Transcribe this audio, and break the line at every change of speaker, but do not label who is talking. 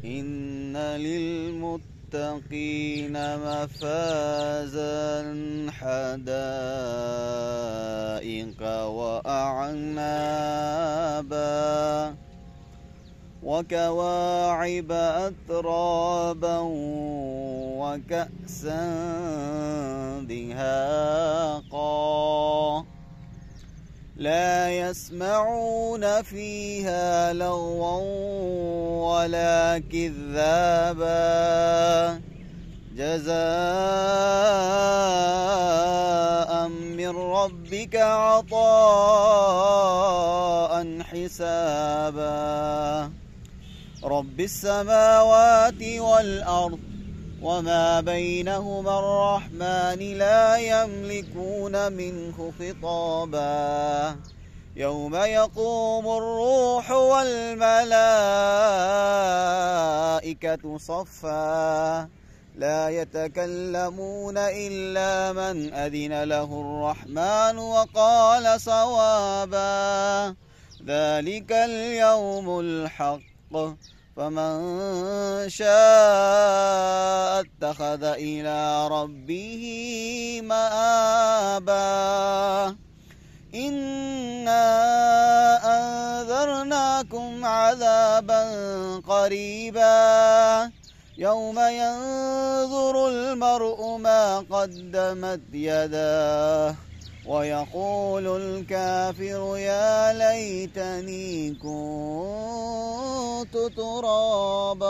إن للمتقين مفازا حدائق وأعنابا وكواعب أترابا وكأسا دهاقا لا يسمعون فيها لغوا ولا كذابا جزاء من ربك عطاء حسابا رب السماوات والأرض وما بينهما الرحمن لا يملكون منه خطابا يوم يقوم الروح والملائكة صفا لا يتكلمون إلا من أذن له الرحمن وقال صوابا ذلك اليوم الحق فمن شاء اتخذ إلى ربه مآبا إنا أنذرناكم عذابا قريبا يوم ينظر المرء ما قدمت يداه ويقول الكافر يا ليتني كنت ترابا.